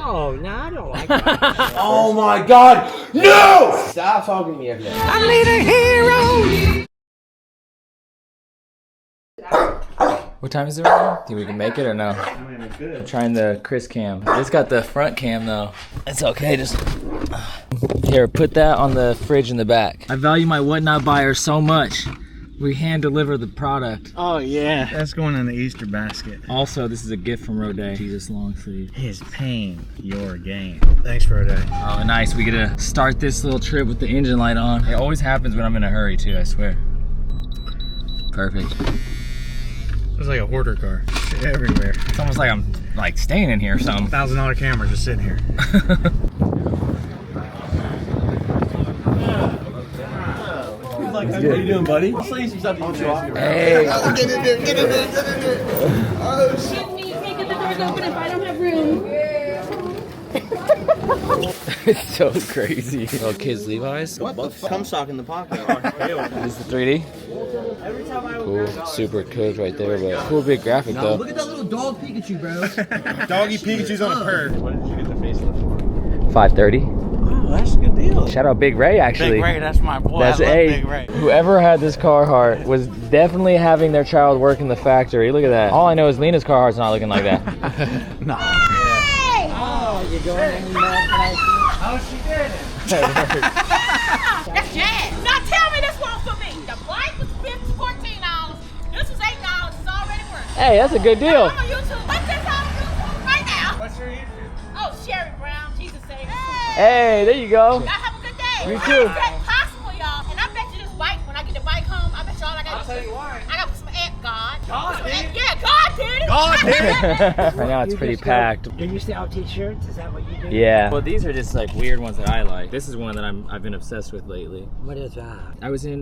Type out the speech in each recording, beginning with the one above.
Oh, no, I don't like that. Oh my God! No! Stop talking to me every day. I need a hero! What time is it right now? Think we can make it or no? I'm trying the Chris cam. I just got the front cam though. It's okay, just... Here, put that on the fridge in the back. I value my whatnot buyer so much. We hand deliver the product. Oh yeah, that's going in the Easter basket. Also, this is a gift from Rode. Jesus long sleeve. His pain, your gain. Thanks, Rode. Oh, nice. We get to start this little trip with the engine light on. It always happens when I'm in a hurry too, I swear. Perfect. It's like a hoarder car. Shit everywhere. It's almost like I'm like staying in here or something. $1,000 camera just sitting here. What are you doing, buddy? I'll sell you some stuff you can try. Hey. Get in there, get in there, get in there. Oh, shit. Let me can't get the doors open if I don't have room. It's so crazy. Oh, kids Levi's. What the fuck? Cum sock in the pocket. This is the 3D. Cool. Super codes right there, but cool big graphic though. Look at that little dog Pikachu, bro. Doggy Pikachu's on a purr. What did you get the facelift for? $530. Oh, that's a good deal. Shout out Big Ray actually. Big Ray, that's my boy. That's I love a Big Ray. whoever had this Carhartt was definitely having their child work in the factory. Look at that. All I know is Lena's Carhartt's not looking like that. No. Oh, you're going any mad How's she doing? That's jazz. Now tell me this one for me. The bike was $14. This was $8. It's already worth it. Hey, that's a good deal. I'm on YouTube. What's this on YouTube right now? What's your YouTube? Oh, Sherry Brown. Jesus save me. Hey, there you go. Y'all have a good day. You too. How is that possible, y'all? And I bet you this bike, when I get the bike home, I bet y'all I got I'll tell you why. I got some God. God did it. Yeah, God did it. God did it. Right now it's pretty packed. Do you sell t-shirts? Is that what you do? Yeah. Well, these are just like weird ones that I like. This is one that I've been obsessed with lately. What is that? I was in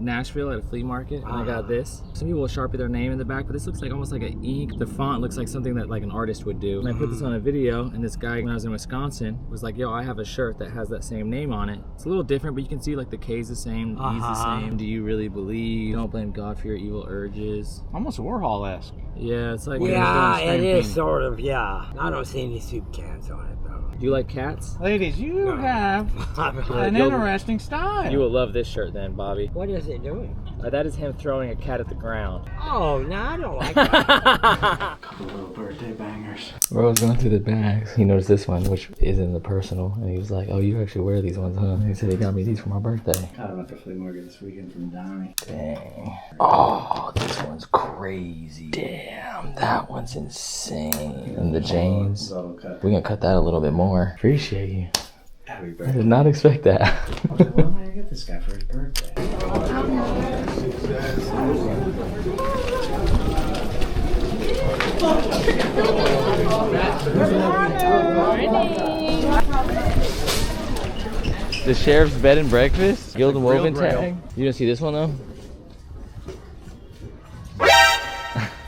Nashville at a flea market and I got this. Some people will Sharpie their name in the back, but this looks like almost like an ink. The font looks like something that like an artist would do. And I put this on a video, and this guy when I was in Wisconsin was like, "Yo, I have a shirt that has that same name on it. It's a little different, but you can see like the K's the same, the E's the same. Do you really believe? Don't blame God for your evil urges." Almost Warhol-esque. Yeah, it's like Yeah, it is sort of, yeah. I don't see any soup cans on it, though. Do you like cats? Ladies, you have an interesting style. You will love this shirt then, Bobby. What is it doing? That is him throwing a cat at the ground. Oh, no, I don't like that. Little birthday bangers. Bro was going through the bags. He noticed this one, which is in the personal, and he was like, "Oh, you actually wear these ones, huh?" And he said he got me these for my birthday. Caught him at the flea market this weekend from Donnie. Dang. Oh, this one's crazy. Damn, that one's insane. And the James. We're gonna cut that a little bit more. Appreciate you. Happy I birthday. did not expect that. I was like, why am I gonna get this guy for his birthday? The Sheriff's Bed and Breakfast, Guild and Woven Grail. tag. You don't see this one though?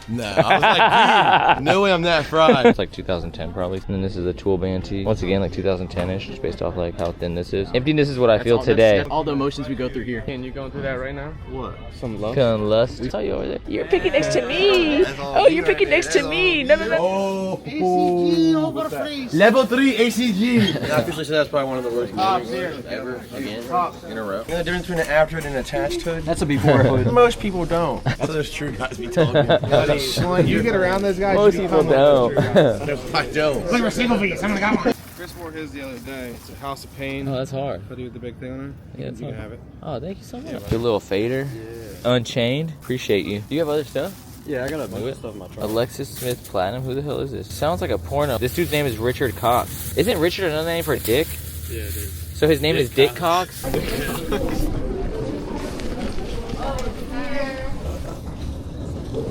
No, I was like, dude, no way I'm that fried. It's like 2010 probably. And then this is a Tool Band tee. Once again, like 2010-ish, just based off like how thin this is. Emptiness is what I feel today. All the emotions we go through here. And you going through that right now? What? Some love? Feeling lust. I saw you over there. You're picking next to me. Oh, you're picking next to me. No, no, no. Oh, ACG over the freeze. Level 3 ACG. I officially said that's probably one of the worst movies ever again in a row. You know the difference between an after hood and an attached hood? That's a before hood. Most people don't. That's what those true guys be talking. When you get around those guys, Most you people become don't. No, I don't. Look, we're single fees. Someone got one. Chris wore his the other day. It's a House of Pain. Oh, that's hard. Hoodie with the big thing on it. Yeah, it's you can hard. have it. Oh, thank you so much. Good little fader. Yeah. Unchained. Appreciate you. Do you have other stuff? Yeah, I got a bunch of stuff in my truck. Alexis Smith Platinum. Who the hell is this? Sounds like a porno. This dude's name is Richard Cox. Isn't Richard another name for Dick? Yeah, it is. So his name is Dick Cox?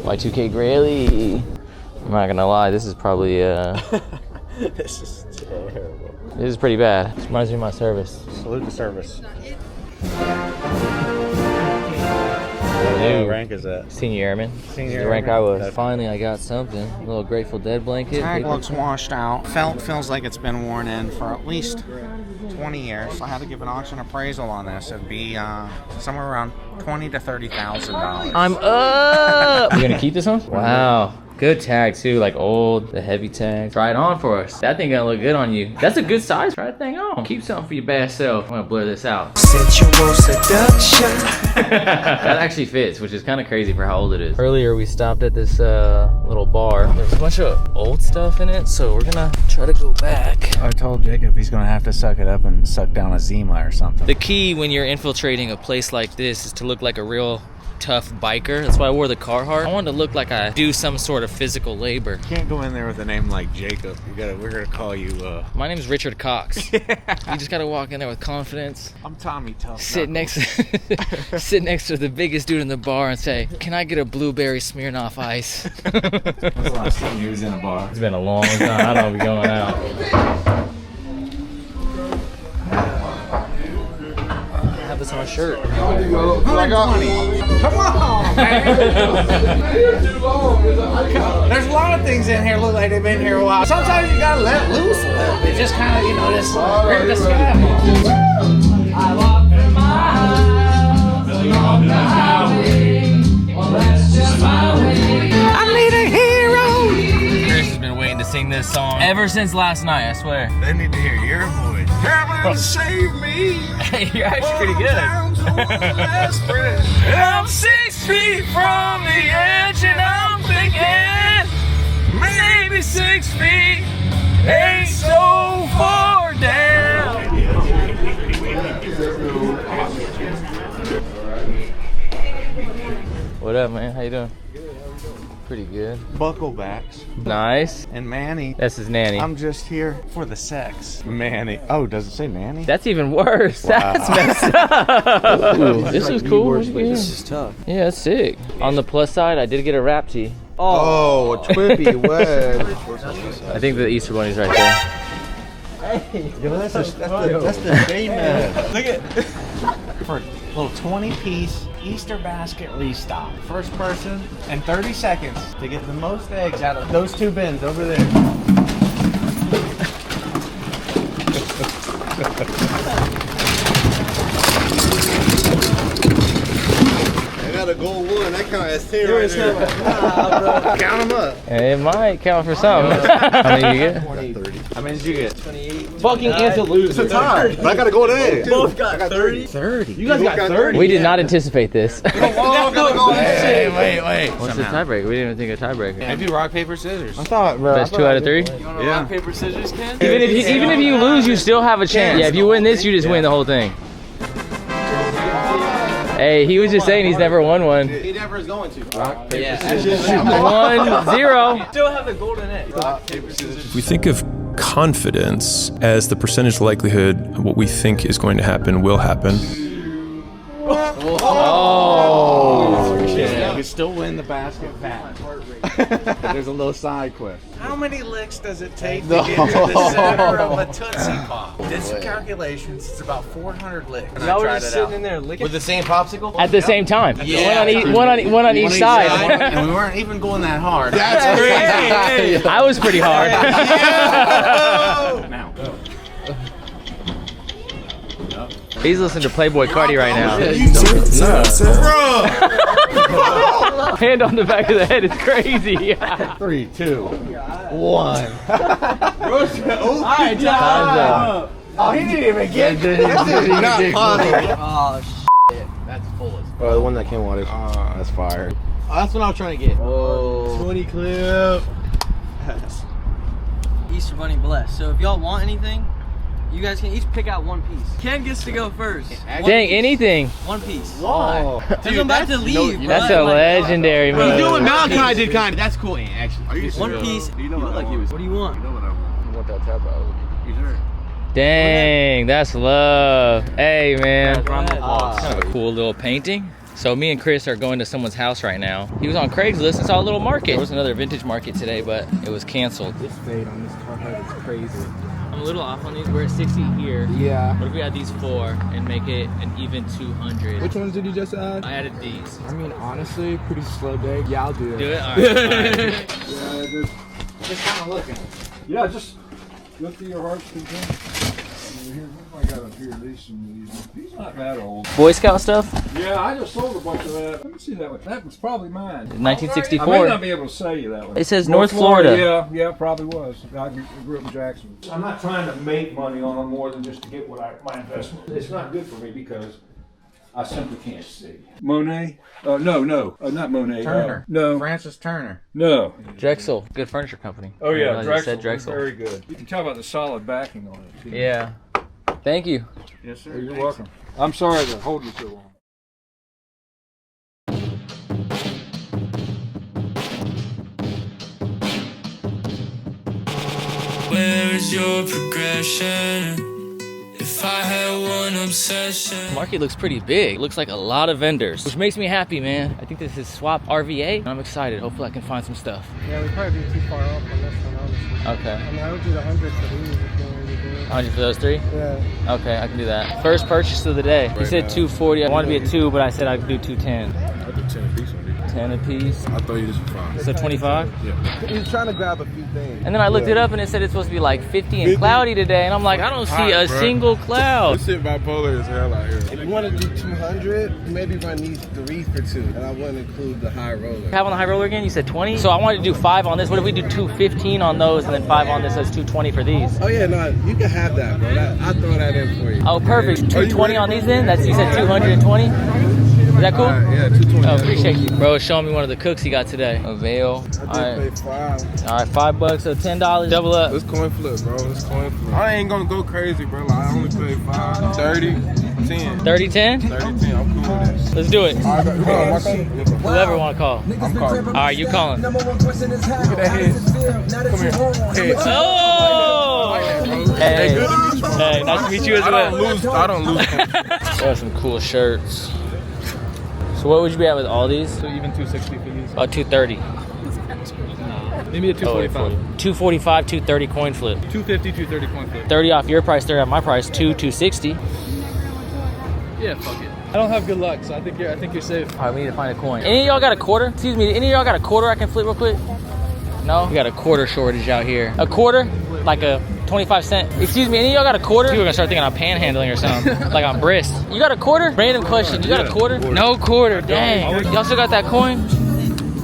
Y2K Grail. I'm not gonna lie, this is probably This is terrible. this is pretty bad. This reminds me of my service. Salute the service. New What rank is that? Senior Airman. Senior The rank Airman. I was. Okay. Finally, I got something. A little Grateful Dead blanket. Tag Paper- looks washed out. Felt feels like it's been worn in for at least 20 years. I had to give an auction appraisal on this. It'd be somewhere around $20,000 to $30,000. I'm up. You gonna keep this one? Wow. Good tag too, like old, the heavy tag. Try it on for us. That thing gonna look good on you. That's a good size. Try that thing on. Keep something for your bad self. I'm gonna blur this out. Sensual seduction. That actually fits, which is kind of crazy for how old it is. Earlier we stopped at this little bar. There's a bunch of old stuff in it, so we're gonna try to go back. I told Jacob he's gonna have to suck it up and suck down a Zima or something. The key when you're infiltrating a place like this is to look like a real tough biker. That's why I wore the Carhartt. I wanted to look like I do some sort of physical labor. You can't go in there with a name like Jacob. We're gonna call you My name's Richard Cox. You just gotta walk in there with confidence. I'm Tommy Tough. Sit next to the biggest dude in the bar and say, "Can I get a blueberry Smirnoff Ice?" When's the last time you was in a bar? It's been a long time. I don't be going out. Have this on a shirt. Come on, man. There's a lot of things in here look like they've been here a while. Sometimes you gotta let loose a little bit. Just kind of, just rip the sky off. I walk the miles along the highway. Well, that's just my way. I need a hero. Chris has been waiting to sing this song ever since last night, I swear. They need to hear your voice. Heaven save me. Hey, you're actually pretty good. I'm 6 feet from the edge and I'm thinking maybe 6 feet ain't so far down. What up, man? How you doing? Pretty good. Bucklebacks. Nice. And Manny. That's his nanny. I'm just here for the sex. Manny. Oh, does it say Manny? That's even worse. Wow. That's messed up. Ooh, this is cool. This is tough. Yeah, that's sick. On the plus side, I did get a wrap tee. Oh, a trippy wedge. I think the Easter Bunny's right there. Hey, yo, that's the J-Man. Look at for a little 20-piece Easter basket restock. First person in 30 seconds to get the most eggs out of those 2 bins over there. I got a gold one. That count as 10 right there. Count them up. It might count for something. How many you get? 30. How many did you get? 28. Fucking into loser. It's a tie. But I got a gold egg. Both got 30. 30. You guys got 30. We did not anticipate this. Wait. What's the tiebreaker? We didn't even think of tiebreaker. Maybe rock, paper, scissors. I thought, bro. Best 2 out of 3? You want to rock, paper, scissors, Ken? Even if you lose, you still have a chance. Yeah, if you win this, you just win the whole thing. Hey, he was just saying he's never won one. He never is going to. Rock, paper, Yeah. scissors. 1-0. Still have the golden egg. Rock, paper, scissors. We think of confidence as the percentage likelihood of what we think is going to happen will happen. Oh. You can still win the basket fat. There's a little side quest. How many licks does it take to get to the center of a Tootsie Pop? Did some calculations. It's about 400 licks. Y'all were just sitting in there licking. With the same popsicle? At the same time. Yeah. One on each side. And we weren't even going that hard. That's crazy. I was pretty hard. Now. He's listening to Playboy Cardi right now. Hand on the back of the head is crazy. 3, 2, 1. Time's up. Oh, he didn't even get it. Oh, shit. That's fullest. Oh, the one that came water. That's fire. Oh, that's what I was trying to get. Oh. 20 clip. Easter Bunny blessed. So if y'all want anything, you guys can each pick out one piece. Ken gets to go first. Dang, anything. One piece. Why? Dude, I'm about to leave. bro. That's a legendary You move. do what Malachi did kind of. That's cool, actually. One piece. You look like he was. What do you want? You want that tab out? You sure? Dang, that's love. Hey, man. Go ahead. Kind of a cool little painting. So me and Chris are going to someone's house right now. He was on Craigslist and saw a little market. There was another vintage market today, but it was canceled. This fade on this Carhartt is crazy. I'm a little off on these. We're at 60 here. Yeah. What if we add these 4 and make it an even 200? Which ones did you just add? I added these. I mean, honestly, pretty slow day. Yeah, I'll do it. Do it? All right. Yeah, Just kind of looking. yeah, just look through your heart's content. I got up here, these he's not that old. Boy Scout stuff? Yeah, I just sold a bunch of that. Let me see that one. That was probably mine. 1964. I may not be able to sell you that one. It says North Florida. Yeah, probably was. I grew up in Jackson. I'm not trying to make money on them more than just to get my investment. It's not good for me because I simply can't see. Monet? No, not Monet. Turner. No. Francis Turner. No. Drexel, good furniture company. Oh yeah, Drexel. Drexel. Very good. You can tell about the solid backing on it. Too. Yeah. Thank you. Yes, sir. You're welcome. I'm sorry to hold you so long. Where is your progression? If I had one obsession. The market looks pretty big. It looks like a lot of vendors, which makes me happy, man. I think this is Swap RVA. I'm excited. Hopefully I can find some stuff. Yeah, we probably be too far off on this one, honestly. Okay. I mean, I would do the 100 for these if you wanted to do it. 100 for those three? Yeah. Okay, I can do that. First purchase of the day. He said 240. I wanted to be a 2, but I said I'd do 210. I'll do 10 a piece on these. 10 a piece. I'll throw you this for 5. So 25? Yeah. He's trying to grab a few things. And then I looked it up and it said it's supposed to be like 50 and cloudy today. And I'm like, I don't see a single cloud. This shit bipolar as hell out here. If you want to do 200, maybe run these 3 for 2. And I wouldn't include the high roller. Have on the high roller again? You said 20? So I wanted to do 5 on this. What if we do 215 on those and then 5 on this? So it's 220 for these. Oh yeah, no, you can have that, bro. I'll throw that in for you. Oh, perfect. 220 on these then? You said 220? Is that cool? Yeah, 220. Oh, appreciate you. Bro is showing me one of the cooks he got today. A veil. I did pay 5. All right, $5, so $10. Double up. Let's coin flip, bro. Let's coin flip. I ain't gonna go crazy, bro. Like, I only paid 5. 30, 10. 30, 10? 30, 10. I'm cool with that. Let's do it. All right, Whoever want to call. I'm calling. All right, you calling. Look at that head. Come here. Hey. Oh! Hey, good to meet you. Hey, nice to meet you as well. I don't lose. Got some cool shirts. So what would you be at with all these? So even 260 for these. Oh, 230. Maybe a 245. 245, 230 coin flip. 250, 230 coin flip. 30 off your price, 30 off my price. 260. Yeah, fuck it. I don't have good luck, so I think you're safe. All right, we need to find a coin. Any of y'all got a quarter? Excuse me, any of y'all got a quarter I can flip real quick? No? We got a quarter shortage out here. A quarter? Like a 25 cent. Excuse me, any of y'all got a quarter? People are gonna start thinking I'm panhandling or something. Like I'm brisk. You got a quarter? Random question. You got a quarter? No quarter, dang. Y'all still got that coin?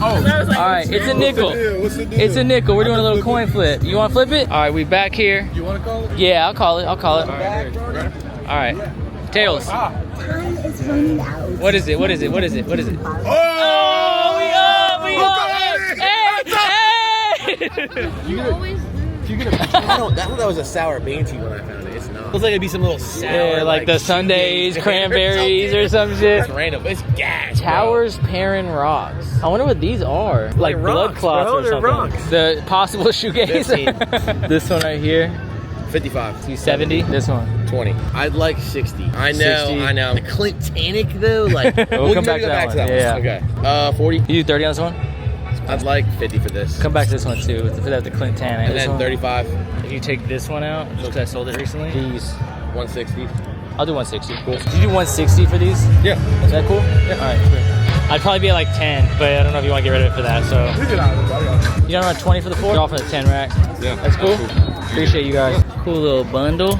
Oh, all right, it's a nickel. What's the deal? It's a nickel. We're doing a little coin flip. You wanna flip it? All right, we back here. You want to call it? Yeah, I'll call it. All right. Tails. Time is running out. What is it? What is it? What is it? What is it? Oh, we up! We up! Hey! You get a that was a sour bean tea when I found it. It's not. Looks like it'd be some little sour. Yeah, like the Sundays, cranberries or some shit. It's random. It's gas. Towers, Perrin rocks. I wonder what these are. Like blood rocks, clots bro. or They're something. rocks. The possible shoegaze. This one right here. 55. 270. This one. 20. I'd like 60. I know. 60. I know. The Clintanic though, like We'll come back to that one. Yeah. Okay. 40. You do 30 on this one? I'd like 50 for this. Come back to this one too. For that, the Clintanic. And then 35. If you take this one out, because I sold it recently. These 160. I'll do 160. Cool. Did you do 160 for these? Yeah. Is that cool? Yeah. All right. Cool. I'd probably be at like 10, but I don't know if you want to get rid of it for that. So. You don't want 20 for the 4? You're off for the 10 rack. Yeah. That's cool. Appreciate you guys. Cool little bundle.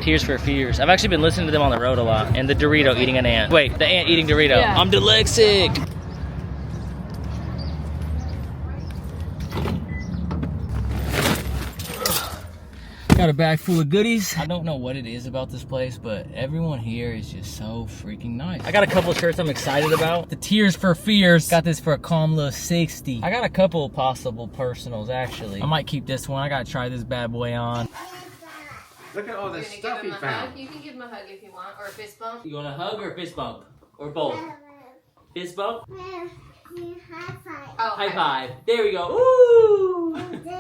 Tears for Fears. I've actually been listening to them on the road a lot. And the Dorito eating an ant. Wait, the ant eating Dorito. Yeah. I'm dyslexic. Got a bag full of goodies. I don't know what it is about this place, but everyone here is just so freaking nice. I got a couple of shirts I'm excited about. The Tears for Fears. Got this for a calm low 60. I got a couple possible personals, actually. I might keep this one. I gotta try this bad boy on. Look at all this stuff he found. You can give him a hug if you want, or a fist bump. You want a hug or a fist bump? Or both? Fist bump? Oh, High five. There we go. Ooh! This?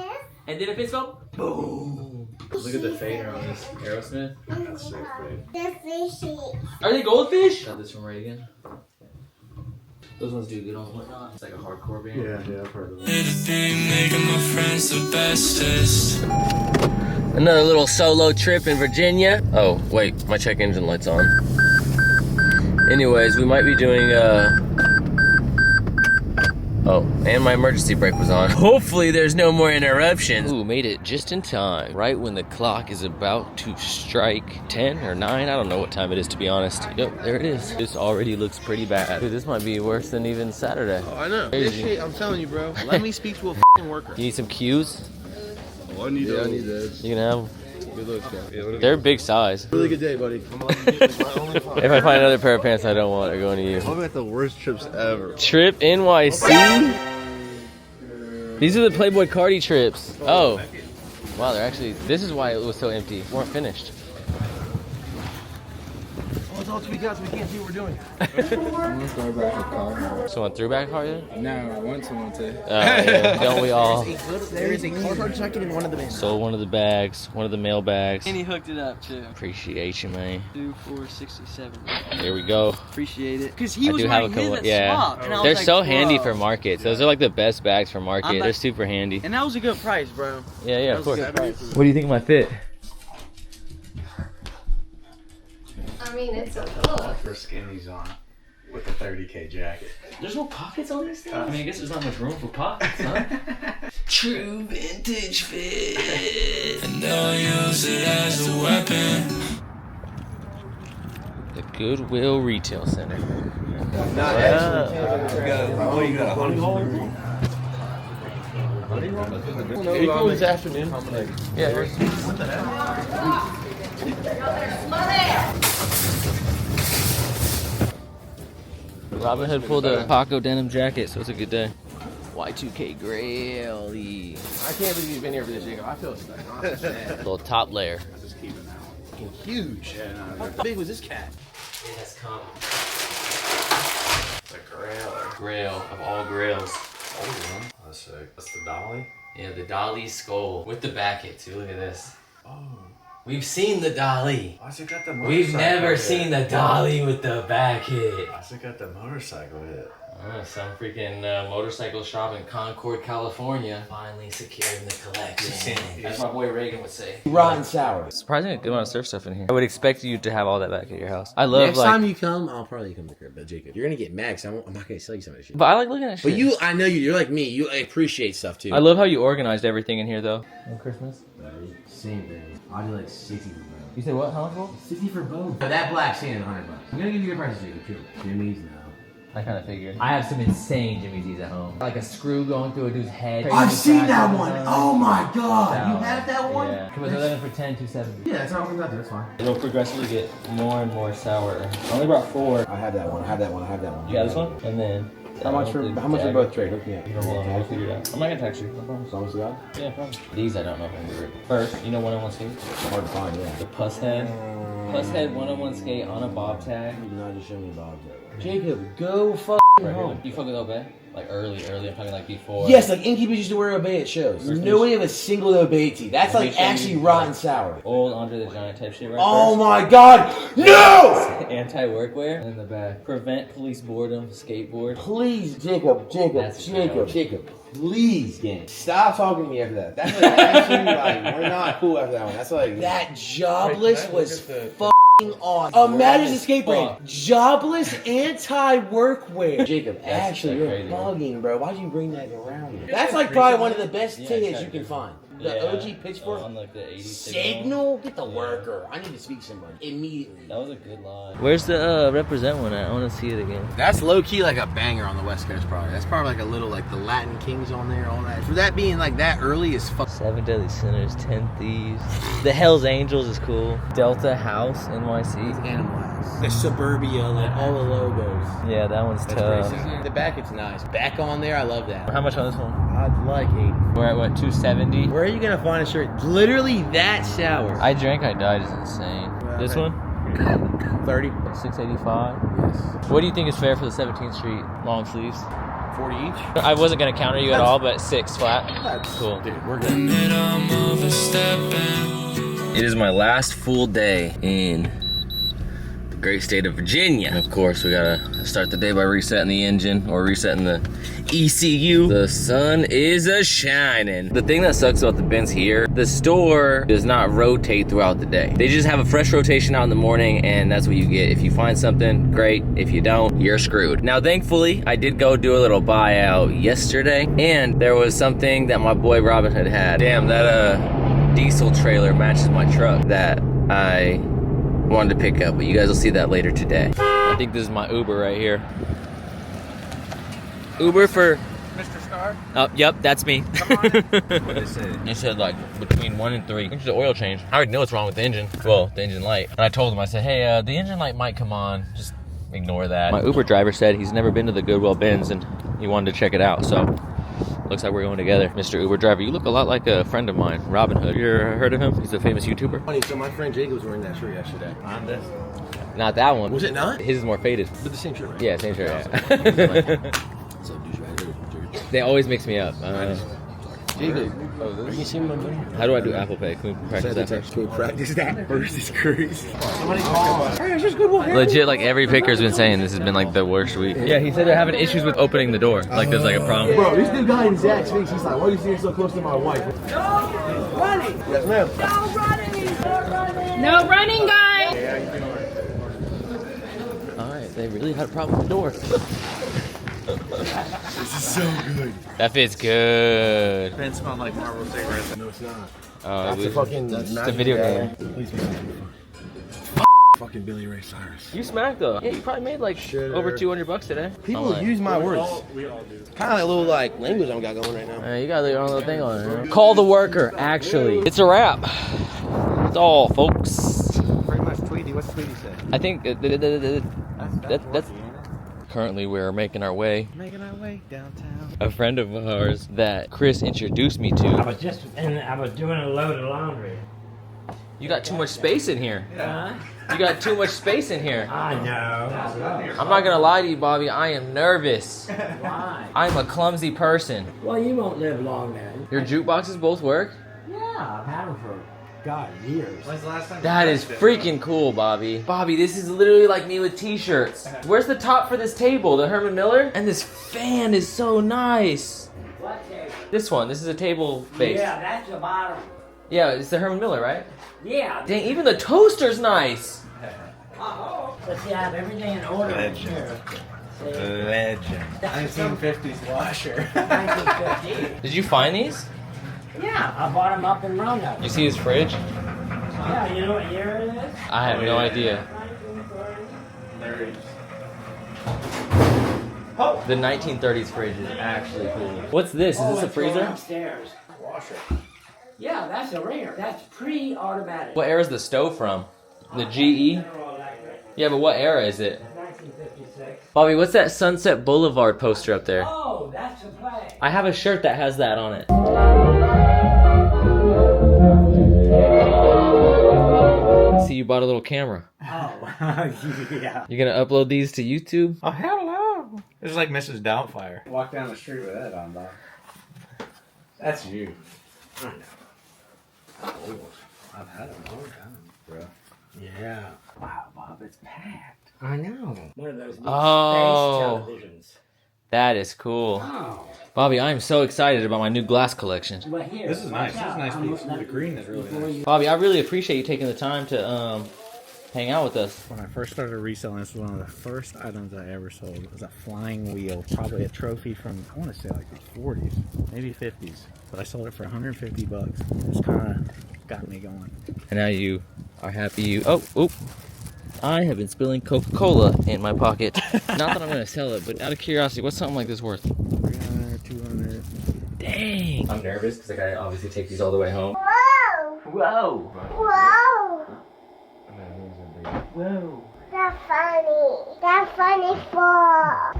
And then a fist bump? Boom! Look at the fader on this Aerosmith. That's so great. The fishy. Are they goldfish? Got this from Reagan. Those ones do good on Whatnot. It's like a hardcore band. Yeah, I've heard of it. Making my friends the bestest. Another little solo trip in Virginia. Oh, wait, my check engine light's on. Anyways, we might be doing Oh, and my emergency brake was on. Hopefully there's no more interruptions. Ooh, made it just in time. Right when the clock is about to strike 10 or 9. I don't know what time it is, to be honest. Yep, there it is. This already looks pretty bad. Dude, this might be worse than even Saturday. Oh, I know. Crazy. This shit, I'm telling you, bro. Let me speak to a f***ing worker. You need some cues? Oh, I need those. You can have them. Good looks, guys. Yeah, they're big size. Really good day, buddy. I'm gonna let you get my only phone. If I find another pair of pants I don't want, they're going to you. I'm at the worst trips ever. Trip NYC? These are the Playboy Cardi trips. Oh. Wow, they're actually, this is why it was so empty. Weren't finished. Oh, it's all we got, so we can't see what we're doing. I'm gonna throw back a car. Someone threw back a car yet? No, I want someone to. Yeah. Don't we all? There is a card jacket in one of the bags. Sold one of the bags, one of the mail bags. And he hooked it up too. Appreciate you, man. 2467. Here we go. Appreciate it. Because he I was do have a wearing his couple. at Yeah, swap, and I was they're like, so handy bro. for markets. Those are like the best bags for market. They're super handy. And that was a good price, bro. Yeah, That of was course. a good price. What do you think of my fit? I mean, it's a look. For skinnies on with a 30K jacket. There's no pockets on this thing? I mean, I guess there's not much room for pockets, huh? True vintage fit. And they'll use it as a weapon. The Goodwill Retail Center. Not actually. Oh, you got a honey hole? April this afternoon. Yeah. What the hell? Robinhood pulled a Paco denim jacket, so it's a good day. Y2K Grail. I can't believe you've been here for this, Jacob. I feel stuck. Little top layer. I'm just keeping that one. Fucking huge. Yeah, no, How big was this cat? It has come. the Grail. Grail of all grails. Old one. That's sick. That's the dolly. Yeah, the Dolly skull with the backet too. Look at this. Oh. We've seen the Dolly. Why's it got the We've motorcycle never hit? seen the Dolly with the back hit. Why's it got the motorcycle hit? Some freaking motorcycle shop in Concord, California. Finally securing the collection. As my boy Reagan would say. Rotten sour. Surprisingly good amount of surf stuff in here. I would expect you to have all that back at your house. I love Next like. time you come, I'll probably come to the crib. But Jacob, you're gonna get mad because I'm not gonna sell you some of this shit. But I like looking at shit. But I know you're like me. You appreciate stuff too. I love how you organized everything in here though. On Christmas? Same thing. I'll do like 60 for both. You said what? How much for? 60 for both. That black sand, $100. I'm gonna give you good prices, Jacob too. Jimmy's now. I kind of figured. I have some insane Jimmy D's at home. Like a screw going through a dude's head. I've seen that one. Oh my god. You have that one? Yeah. Come on, they're looking for 10, 270. Yeah, that's not what we got there. That's fine. It'll progressively get more and more sour. I only brought 4. I have that one. I have that one. I have that one. You got this one? And then. How much for both trade? Hook me up. Hold on, we'll figure it out. I'm not gonna text you. No problem. Promise to God? Yeah, probably. These I don't know if I'm gonna rip. First, you know 101 skate? Hard to find, yeah. The Puss Head. Puss Head 101 skate on a bob tag. You did not just show me a bob tag. Jacob, go fuck home. You fuck with Obey? Like early, I'm talking like before. Yes, like Innkeepers used to wear Obey at shows. No way of a single Obey tee. That's like actually rotten sour. Old Andre the Giant type shit right Oh first. my god, no! Anti-workwear. And in the back. Prevent police boredom, skateboard. Please, Jacob, That's please, gang. Stop talking to me after that. That's like actually like, we're not cool after that one. That's like, that jobless was fucking awesome. Imagine the skate brand. Jobless anti-workwear. Jacob, actually, you're bugging, bro. Why'd you bring that around here? That's like probably one of the best tickets you can find. The OG Pitchfork on like the 80s Signal? Get the worker. I need to speak to somebody immediately. That was a good line. Where's the represent one at? I want to see it again. That's low key like a banger on the West Coast, probably. That's probably like a little like the Latin Kings on there, all that. For that being like that early is fuck. 7 Deadly Sinners, 10 Thieves. The Hells Angels is cool. Delta House, NYC. Animal House. The Suburbia, like all the logos. Yeah, that one's tough. The back, it's nice. Back on there, I love that. How much on this one? I'd like 80. We're at what, 270? Where are you gonna find a shirt literally that sour? I Drank, I Died is insane. This one? 30. 685. Yes. What do you think is fair for the 17th Street long sleeves? 40 each? I wasn't gonna counter you at all, but 6 flat. That's cool. Dude, we're good. It is my last full day in the great state of Virginia. And of course, we gotta start the day by resetting the engine or resetting the ECU. The sun is a-shining. The thing that sucks about the bins here, the store does not rotate throughout the day. They just have a fresh rotation out in the morning, and that's what you get. If you find something, great. If you don't, you're screwed. Now, thankfully, I did go do a little buyout yesterday, and there was something that my boy Robinhood had. Damn, that diesel trailer matches my truck that I wanted to pick up, but you guys will see that later today. I think this is my Uber right here. Uber for Mr. Star? Oh, yep, that's me. Come on in. What did it say? It said like between 1 and 3. I think it's an oil change. I already know what's wrong with the engine. Well, the engine light. And I told him, I said, hey, the engine light might come on. Just ignore that. My Uber driver said he's never been to the Goodwill bins and he wanted to check it out. So looks like we're going together. Mr. Uber driver, you look a lot like a friend of mine, Robinhood. You ever heard of him? He's a famous YouTuber. Funny, so my friend Jake was wearing that shirt yesterday. On this? Not that one. Was it not? His is more faded. But the same shirt, right? Yeah, same shirt. Yeah. They always mix me up. Jacob, are you seeing my buddy? How do I do Apple Pay? Can we practice that first? Can we practice that first? It's crazy. Somebody call. Hey, it's just Goodwill. Legit, like every picker's been saying this has been like the worst week. Yeah, he said they're having issues with opening the door. Like there's like a problem. Bro, this new guy in Zach's face, he's like, why are you sitting so close to my wife? No running. Yes, ma'am. No running, guys. Alright, they really had a problem with the door. This is so good. That fits good. Ben smelled like Marlboro cigarettes. No, it's not. That's a fucking. That's just a video game. Please be fucking Billy Ray Cyrus. You smacked though. Yeah, you probably made like over $200 today. People use my words. We all do. Kind of like a little like language I got going right now. You got your own little thing on it. Huh? Call the worker. Actually, it's a wrap. That's all, folks. Pretty much Tweety. What's Tweety say? I think that's. Currently, we're making our way downtown. A friend of ours that Chris introduced me to. I was doing a load of laundry. You got too much space in here. Yeah. You got too much space in here. I know. I'm not gonna lie to you, Bobby. I am nervous. Why? I'm a clumsy person. Well, you won't live long then. Your jukeboxes both work? Yeah, I've had them for, God, years. When's the last time? That is freaking cool, Bobby. Bobby, this is literally like me with t-shirts. Where's the top for this table? The Herman Miller? And this fan is so nice. What table? This one. This is a table base. Yeah, that's the bottom. Yeah, it's the Herman Miller, right? Yeah. Dang, even the toaster's nice. Let's see, I have everything in order. Legend. Legend. 1950s washer. 1950. Did you find these? Yeah, I bought them up in Roanoke. You see his fridge? Yeah, you know what year it is? I have no idea. 1930. The 1930s fridge is actually cool. What's this? Is this a freezer? Downstairs. Washer. Yeah, that's a ringer. That's pre-automatic. What era is the stove from? The GE? Yeah, but what era is it? 1956. Bobby, what's that Sunset Boulevard poster up there? Oh, that's a play. I have a shirt that has that on it. See, you bought a little camera. Oh, yeah. You gonna upload these to YouTube? Oh, hell no. This is like Mrs. Doubtfire. Walk down the street with that on, Bob. That's you. I know. Oh, I've had a long time, bro. Yeah. Wow, Bob, it's packed. I know. One of those new space televisions. That is cool. Oh. Bobby, I am so excited about my new glass collection. Well, here, This is nice. This is a nice piece. The green is really nice. Bobby, I really appreciate you taking the time to hang out with us. When I first started reselling, this was one of the first items I ever sold. It was a flying wheel, probably a trophy from, I want to say like the 40s, maybe 50s. But I sold it for $150. It's kind of got me going. And now you are happy you... Oh. I have been spilling Coca-Cola in my pocket. Not that I'm going to sell it, but out of curiosity, what's something like this worth? 300, 200. Dang. I'm nervous because I got to obviously take these all the way home. Whoa! Whoa. Whoa! Whoa. That's funny. That's funny for.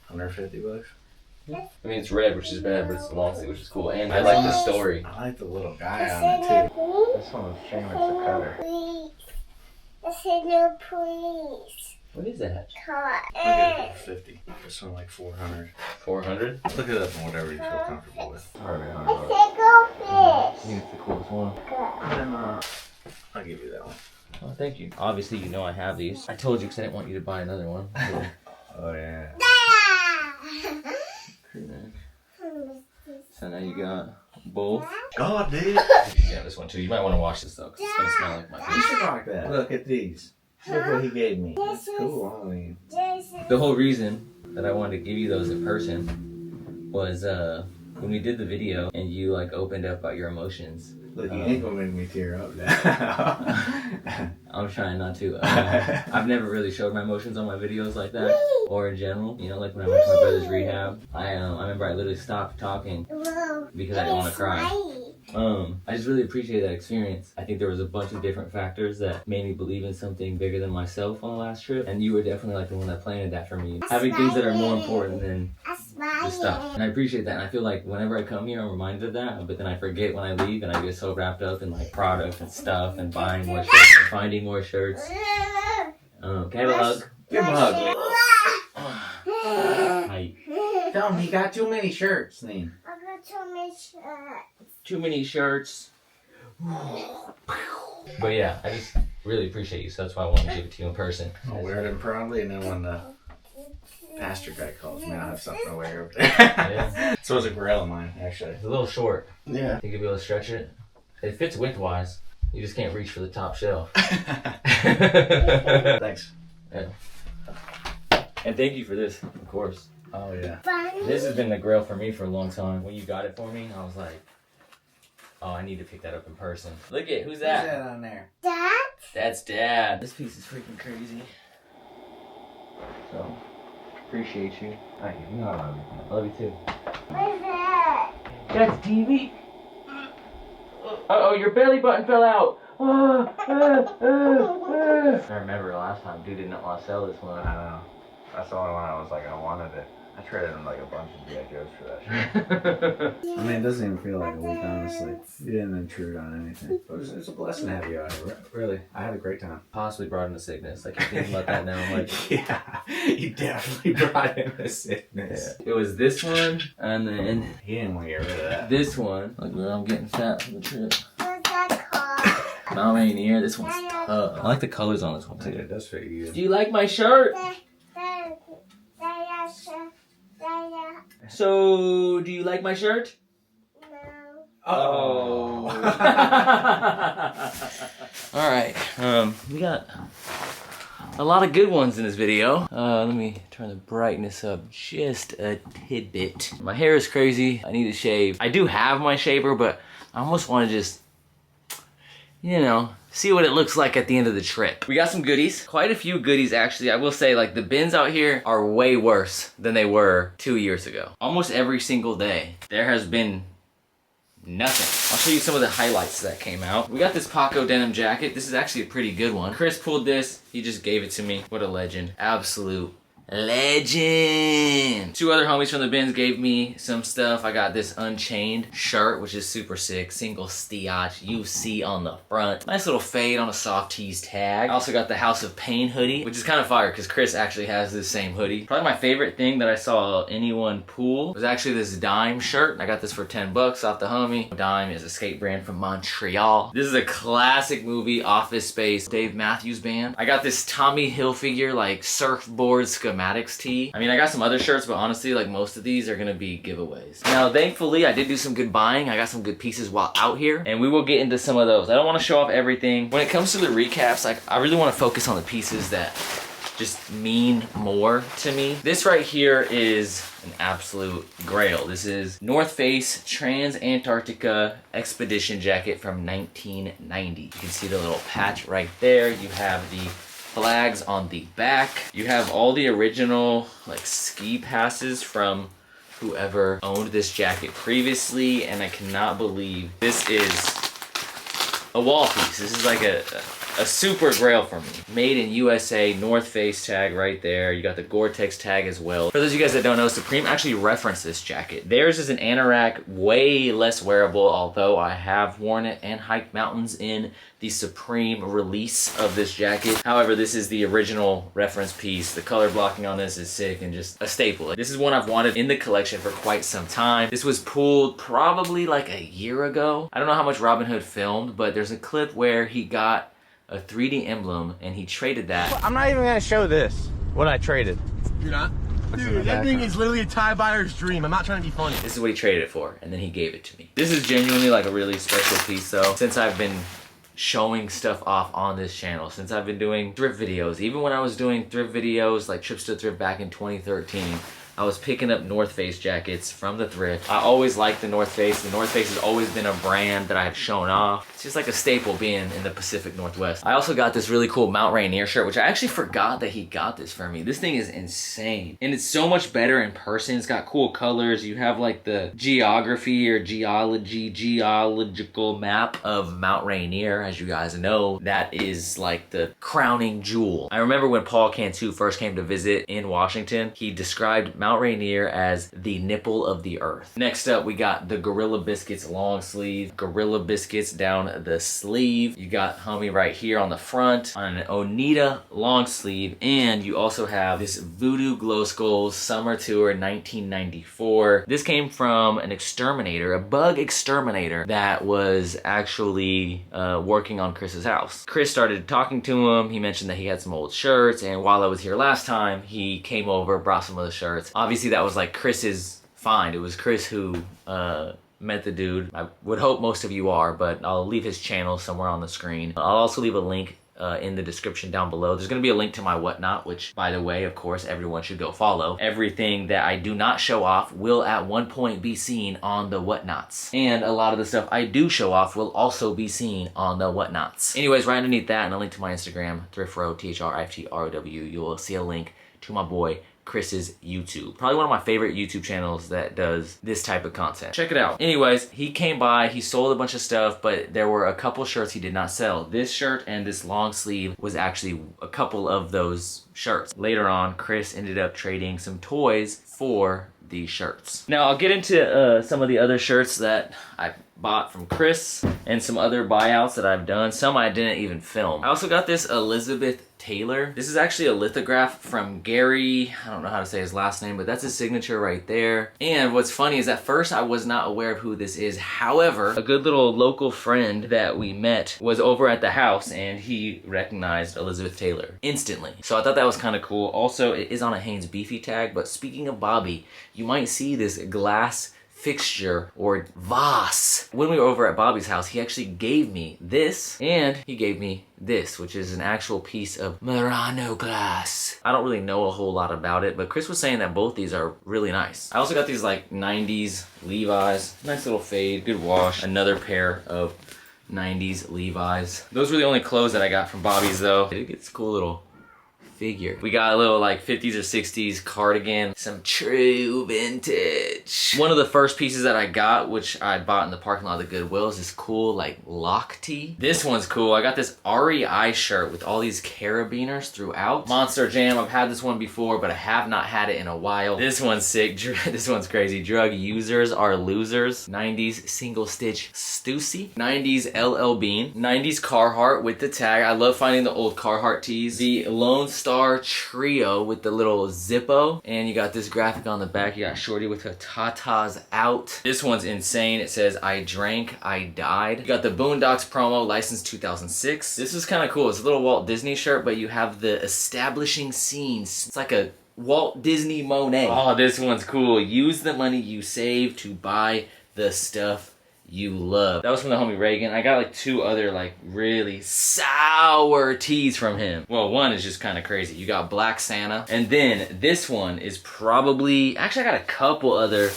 150 bucks. I mean, it's red, which is bad, but it's long sleeve, which is cool. And I like the story. I like the little guy on it too. This one was famous to cutter. It's a new police What is that? car. I get it for 50. This one like 400. 400? Look it up and whatever you feel comfortable with. Alright, It's a goldfish. I think it's the coolest one. Good. I'll give you that one. Oh, thank you. Obviously, you know I have these. I told you because I didn't want you to buy another one. So. Oh, yeah. So now you got both. God, dude. Yeah, this one too. You might want to wash this though, because it's gonna smell like my You fish. should rock that. Look at these. Look what he gave me. That's cool. I mean, The whole reason that I wanted to give you those in person was when we did the video and you like opened up about your emotions. look, you ain't gonna make me tear up now. I'm trying not to. I've never really showed my emotions on my videos like that, or in general. You know, like when I went to my brother's rehab, I remember I literally stopped talking because I didn't want to cry. I just really appreciate that experience. I think there was a bunch of different factors that made me believe in something bigger than myself on the last trip, and you were definitely like the one that planted that for me. Having things that are more important than the stuff. And I appreciate that, and I feel like whenever I come here I'm reminded of that, but then I forget when I leave and I get so wrapped up in like product and stuff and buying more shirts and finding more shirts. Can I have a hug? Give him a hug. Hi. Tell him he got too many shirts, Name. I got too many shirts. Too many shirts. But yeah, I just really appreciate you, so that's why I wanted to give it to you in person. I'll wear them proudly, and then when the pastor guy calls me, I'll have something to wear over there. Yeah. So it's a Grail of mine, actually. It's a little short. Yeah. Think you'll be able to stretch it? It fits width-wise. You just can't reach for the top shelf. Thanks. Yeah. And thank you for this, of course. Oh, yeah. This has been the Grail for me for a long time. When you got it for me, I was like, oh, I need to pick that up in person. Look at, who's that? Who's that on there? Dad? That's Dad. This piece is freaking crazy. So, appreciate you. Thank you. You know I love you. I love you too. What is that? That's TV. Uh-oh, your belly button fell out. I remember last time, dude didn't want to sell this one. I know. That's the only one I was like, I wanted it. I traded him like a bunch of G.I. Joes for that shit. I mean, it doesn't even feel like a week, honestly. You didn't intrude on anything. It's a blessing to have you out here. Really, I had a great time. Possibly brought in a sickness. Like, you're thinking about that now. I'm like, yeah, you definitely brought in a sickness. Yeah. It was this one, and then he didn't want to get rid of that. This one. Like, well, I'm getting fat from the trip. What's that called? Mom ain't here. This one's tough. I like the colors on this one too. It does fit you. Do you like my shirt? So, do you like my shirt? No. Oh. All right. We got a lot of good ones in this video. Let me turn the brightness up just a tidbit. My hair is crazy. I need to shave. I do have my shaver, but I almost want to just, you know, see what it looks like at the end of the trip. We got some goodies, quite a few goodies actually. I will say, like, the bins out here are way worse than they were 2 years ago. Almost every single day, there has been nothing. I'll show you some of the highlights that came out. We got this Paco denim jacket. This is actually a pretty good one. Chris pulled this, he just gave it to me. What a legend, absolute legend. Two other homies from the bins gave me some stuff. I got this Unchained shirt, which is super sick. Single stitch UC on the front. Nice little fade on a soft tease tag. I also got the House of Pain hoodie, which is kind of fire because Chris actually has this same hoodie. Probably my favorite thing that I saw anyone pull was actually this Dime shirt. I got this for 10 bucks off the homie. Dime is a skate brand from Montreal. This is a classic movie, Office Space, Dave Matthews Band. I got this Tommy Hilfiger like surfboard schematic tee. I mean, I got some other shirts, but honestly, like, most of these are gonna be giveaways. Now, thankfully, I did do some good buying. I got some good pieces while out here, and we will get into some of those. I don't want to show off everything. When it comes to the recaps, like, I really want to focus on the pieces that just mean more to me. This right here is an absolute grail. This is North Face Trans-Antarctica Expedition jacket from 1990. You can see the little patch right there. You have the flags on the back. You have all the original like ski passes from whoever owned this jacket previously, and I cannot believe this is a wall piece. This is like a a super grail for me. Made in USA, North Face tag right there. You got the Gore-Tex tag as well. For those of you guys that don't know, Supreme actually referenced this jacket. Theirs is an anorak, way less wearable, although I have worn it and hiked mountains in the Supreme release of this jacket. However, this is the original reference piece. The color blocking on this is sick and just a staple. This is one I've wanted in the collection for quite some time. This was pulled probably like a year ago. I don't know how much Robinhood filmed, but there's a clip where he got a 3D emblem and he traded that. I'm not even gonna show this, what I traded. You're not? Dude, that thing is literally a tie buyer's dream. I'm not trying to be funny. This is what he traded it for, and then he gave it to me. This is genuinely like a really special piece though, since I've been showing stuff off on this channel, since I've been doing thrift videos. Even when I was doing thrift videos like trips to thrift back in 2013, I was picking up North Face jackets from the thrift. I always liked the North Face. The North Face has always been a brand that I have shown off. It's just like a staple being in the Pacific Northwest. I also got this really cool Mount Rainier shirt, which I actually forgot that he got this for me. This thing is insane. And it's so much better in person. It's got cool colors. You have like the geography or geological map of Mount Rainier. As you guys know, that is like the crowning jewel. I remember when Paul Cantu first came to visit in Washington, he described Mount Rainier as the nipple of the earth. Next up, we got the Gorilla Biscuits long sleeve. Gorilla Biscuits down the sleeve. You got homie right here on the front on an Oneida long sleeve. And you also have this Voodoo Glow Skulls Summer Tour 1994. This came from an exterminator, a bug exterminator that was actually working on Chris's house. Chris started talking to him. He mentioned that he had some old shirts, and while I was here last time, he came over, brought some of the shirts. Obviously that was like Chris's find. It was Chris who met the dude. I would hope most of you are, but I'll leave his channel somewhere on the screen. I'll also leave a link in the description down below. There's gonna be a link to my whatnot, which by the way, of course, everyone should go follow. Everything that I do not show off will at one point be seen on the whatnots. And a lot of the stuff I do show off will also be seen on the whatnots. Anyways, right underneath that and a link to my Instagram, ThriftRow, THRIFTROW, you will see a link to my boy Chris's YouTube. Probably one of my favorite YouTube channels that does this type of content. Check it out. Anyways, he came by, he sold a bunch of stuff, but there were a couple shirts he did not sell. This shirt and this long sleeve was actually a couple of those shirts. Later on, Chris ended up trading some toys for these shirts. Now I'll get into some of the other shirts that I bought from Chris and some other buyouts that I've done. Some I didn't even film. I also got this Elizabeth Taylor. This is actually a lithograph from Gary. I don't know how to say his last name, but that's his signature right there. And what's funny is at first I was not aware of who this is. However, a good little local friend that we met was over at the house and he recognized Elizabeth Taylor instantly. So I thought that was kind of cool. Also, it is on a Hanes Beefy tag, but speaking of Bobby, you might see this glass fixture or vase. When we were over at Bobby's house, he actually gave me this and he gave me this, which is an actual piece of Murano glass. I don't really know a whole lot about it, but Chris was saying that both these are really nice. I also got these like 90s Levi's, nice little fade, good wash. Another pair of 90s Levi's. Those were the only clothes that I got from Bobby's though. It gets a cool little figure. We got a little like 50s or 60s cardigan, some true vintage. One of the first pieces that I got, which I bought in the parking lot of the Goodwill, is this cool like lock tee. This one's cool. I got this REI shirt with all these carabiners throughout. Monster Jam, I've had this one before, but I have not had it in a while. This one's sick. This one's crazy. Drug users are losers. 90s single stitch Stussy. 90s LL Bean. 90s Carhartt with the tag. I love finding the old Carhartt tees. The Lone Star Trio with the little Zippo, and you got this graphic on the back. You got Shorty with her tatas out. This one's insane. It says I drank, I died. You got the Boondocks promo, licensed 2006. This is kind of cool. It's a little Walt Disney shirt, but you have the establishing scenes. It's like a Walt Disney Monet. Oh, this one's cool. Use the money you save to buy the stuff you love. That was from the homie Reagan. I got like two other like really sour teas from him. Well, one is just kind of crazy. You got Black Santa, and then this one is probably, actually I got a couple other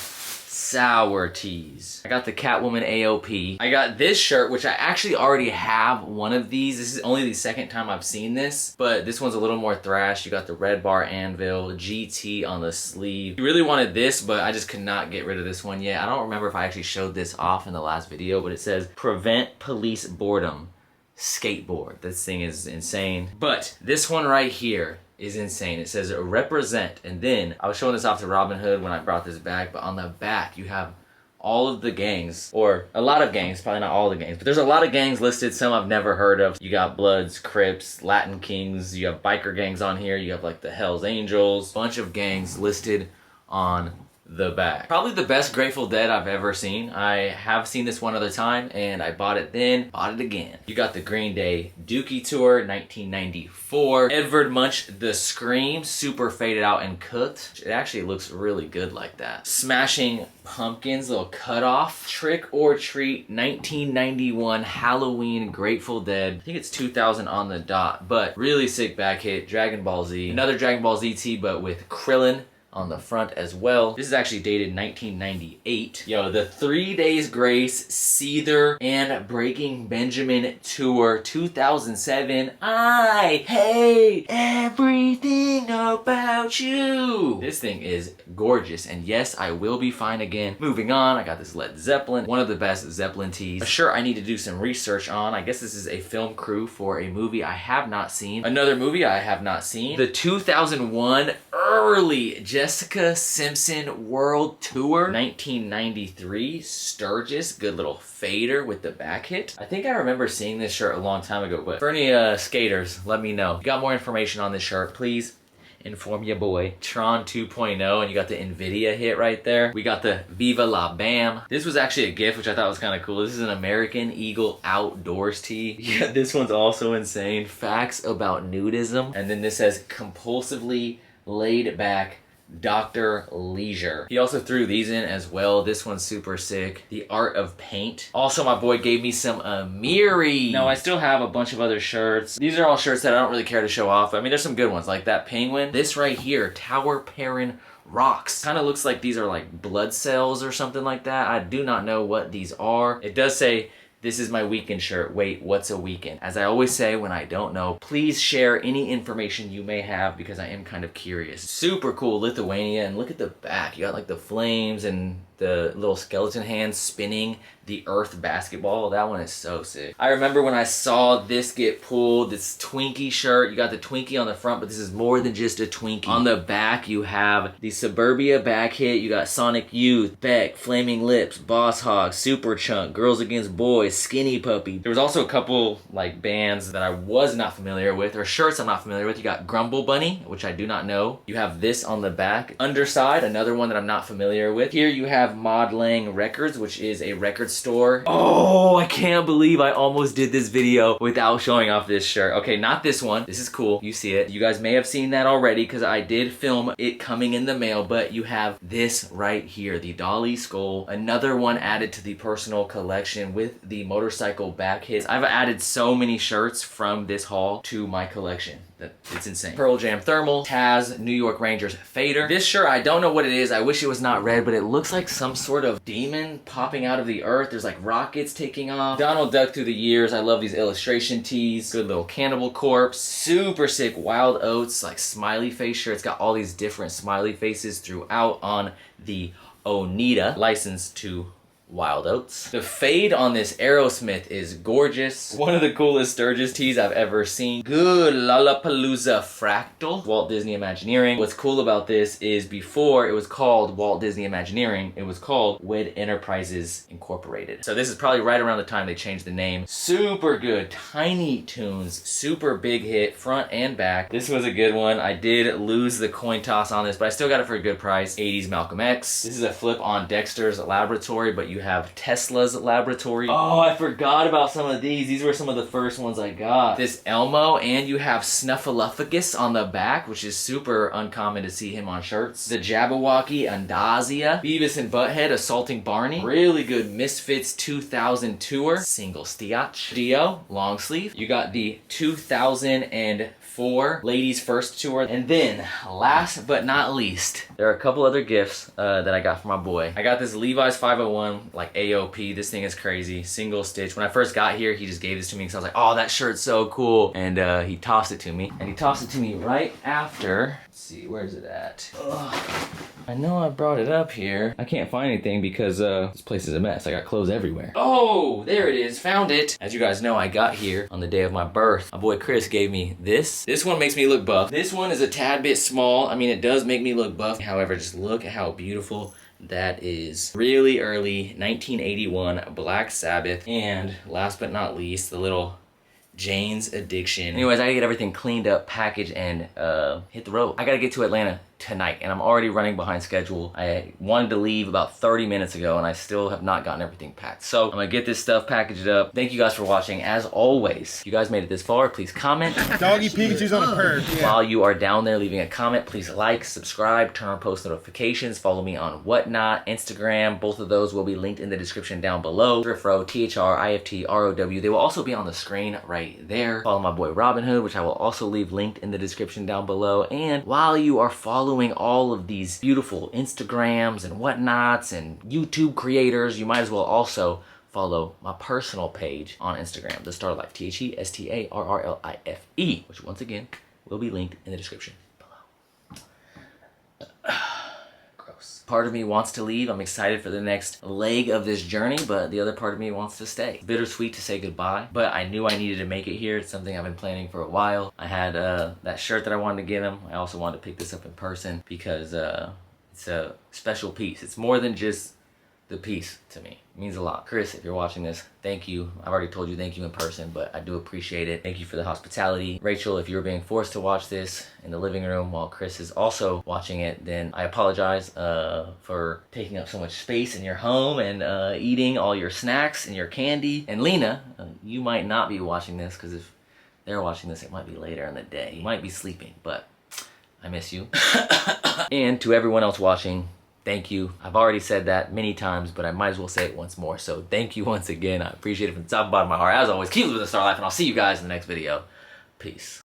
sour teas. I got the Catwoman AOP. I got this shirt, which I actually already have one of these. This is only the second time I've seen this, but this one's a little more thrash. You got the Red Bar Anvil GT on the sleeve. You really wanted this, but I just could not get rid of this one yet. I don't remember if I actually showed this off in the last video, but it says prevent police boredom. skateboard. This thing is insane. But this one right here is insane. It says represent, and then I was showing this off to Robinhood when I brought this bag, but on the back you have all of the gangs, or a lot of gangs, probably not all the gangs, but there's a lot of gangs listed, some I've never heard of. You got Bloods, Crips, Latin Kings, you have biker gangs on here, you have like the Hells Angels, bunch of gangs listed on the back. Probably the best Grateful Dead I've ever seen. I have seen this one other time and I bought it then, bought it again. You got the Green Day Dookie Tour, 1994. Edvard Munch, The Scream, super faded out and cooked. It actually looks really good like that. Smashing Pumpkins, little cutoff. Trick or Treat, 1991 Halloween Grateful Dead. I think it's 2000 on the dot, but really sick back hit. Dragon Ball Z. Another Dragon Ball Z tee, but with Krillin on the front as well. This is actually dated 1998. Yo, the 3 Days Grace, Seether, and Breaking Benjamin Tour 2007. I hate everything about you. This thing is gorgeous, and yes, I will be fine again. Moving on, I got this Led Zeppelin, one of the best Zeppelin tees. A shirt I need to do some research on. I guess this is a film crew for a movie I have not seen. Another movie I have not seen. The 2001 early Jessica Simpson World Tour, 1993 Sturgis, good little fader with the back hit. I think I remember seeing this shirt a long time ago, but for any skaters, let me know. If you got more information on this shirt, please inform your boy. Tron 2.0, and you got the Nvidia hit right there. We got the Viva La Bam. This was actually a gift, which I thought was kind of cool. This is an American Eagle Outdoors tee. Yeah, this one's also insane. Facts about nudism. And then this says compulsively laid back Dr. Leisure. He also threw these in as well. This one's super sick. The Art of Paint. Also, my boy gave me some Amiri. Now, I still have a bunch of other shirts. These are all shirts that I don't really care to show off. I mean, there's some good ones, like that penguin. This right here, Tower Perrin Rocks. Kind of looks like these are like blood cells or something like that. I do not know what these are. It does say, this is my weekend shirt. Wait, what's a weekend? As I always say when I don't know, please share any information you may have because I am kind of curious. Super cool Lithuania, and look at the back. You got like the flames and the little skeleton hands spinning the Earth basketball. That one is so sick. I remember when I saw this get pulled, this Twinkie shirt. You got the Twinkie on the front, but this is more than just a Twinkie. On the back, you have the Suburbia back hit. You got Sonic Youth, Beck, Flaming Lips, Boss Hog, Super Chunk, Girls Against Boys, Skinny Puppy. There was also a couple like bands that I was not familiar with, or shirts I'm not familiar with. You got Grumble Bunny, which I do not know. You have this on the back. Underside, another one that I'm not familiar with. Here you have Mod Lang Records, which is a record store. Oh, I can't believe I almost did this video without showing off this shirt. Okay, not this one. This is cool. You see it. You guys may have seen that already because I did film it coming in the mail, but you have this right here, the Dolly Skull. Another one added to the personal collection with the motorcycle back hits. I've added so many shirts from this haul to my collection. It's insane. Pearl Jam Thermal, Taz, New York Rangers Fader. This shirt, I don't know what it is. I wish it was not red, but it looks like some sort of demon popping out of the earth. There's like rockets taking off. Donald Duck through the years. I love these illustration tees. Good little Cannibal Corpse. Super sick Wild Oats, like smiley face shirt. It's got all these different smiley faces throughout on the Oneida. Licensed to Wild Oats. The fade on this Aerosmith is gorgeous. One of the coolest Sturgis tees I've ever seen. Good Lollapalooza Fractal. Walt Disney Imagineering. What's cool about this is before it was called Walt Disney Imagineering, it was called WED Enterprises Incorporated. So this is probably right around the time they changed the name. Super good. Tiny Toons. Super big hit, front and back. This was a good one. I did lose the coin toss on this, but I still got it for a good price. 80s Malcolm X. This is a flip on Dexter's Laboratory, but you have Tesla's Laboratory. Oh, I forgot about some of these. These were some of the first ones I got. This Elmo, and you have Snuffleupagus on the back, which is super uncommon to see him on shirts. The Jabberwocky Andazia. Beavis and Butthead Assaulting Barney. Really good Misfits 2000 Tour. Single Stiach. Dio, long sleeve. You got the 2004 Ladies First Tour. And then, last but not least, there are a couple other gifts that I got for my boy. I got this Levi's 501 like AOP. This thing is crazy. Single stitch. When I first got here, he just gave this to me because I was like, oh, that shirt's so cool. And he tossed it to me. And he tossed it to me right after. Let's see, where's it at? Ugh. I know I brought it up here. I can't find anything because this place is a mess. I got clothes everywhere. Oh, there it is. Found it. As you guys know, I got here on the day of my birth. My boy Chris gave me this. This one makes me look buff. This one is a tad bit small. I mean, it does make me look buff. However, just look at how beautiful that is. Really early 1981 Black Sabbath. And last but not least, the little Jane's Addiction. Anyways, I gotta get everything cleaned up, packaged, and hit the road. I gotta get to Atlanta tonight, and I'm already running behind schedule. I wanted to leave about 30 minutes ago, and I still have not gotten everything packed. So I'm gonna get this stuff packaged up. Thank you guys for watching. As always, if you guys made it this far, please comment. Doggy Pikachu's on a perk. Yeah. While you are down there leaving a comment, please like, subscribe, turn on post notifications, follow me on Whatnot, Instagram. Both of those will be linked in the description down below. Thriftrow, THRIFTROW. They will also be on the screen right there. Follow my boy Robinhood, which I will also leave linked in the description down below. And while you are following all of these beautiful Instagrams and Whatnots and YouTube creators, you might as well also follow my personal page on Instagram, The Starlife, THESTARRLIFE, which once again will be linked in the description below. Gross. Part of me wants to leave. I'm excited for the next leg of this journey, but the other part of me wants to stay. Bittersweet to say goodbye, but I knew I needed to make it here. It's something I've been planning for a while. I had that shirt that I wanted to get him. I also wanted to pick this up in person because it's a special piece. It's more than just the piece to me. It means a lot. Chris, if you're watching this, thank you. I've already told you thank you in person, but I do appreciate it. Thank you for the hospitality. Rachel, if you're being forced to watch this in the living room while Chris is also watching it, then I apologize for taking up so much space in your home and eating all your snacks and your candy. And Lena, you might not be watching this because if they're watching this, it might be later in the day. You might be sleeping, but I miss you. And to everyone else watching, thank you. I've already said that many times, but I might as well say it once more. So thank you once again. I appreciate it from the top and bottom of my heart. As always, keep living the star life, and I'll see you guys in the next video. Peace.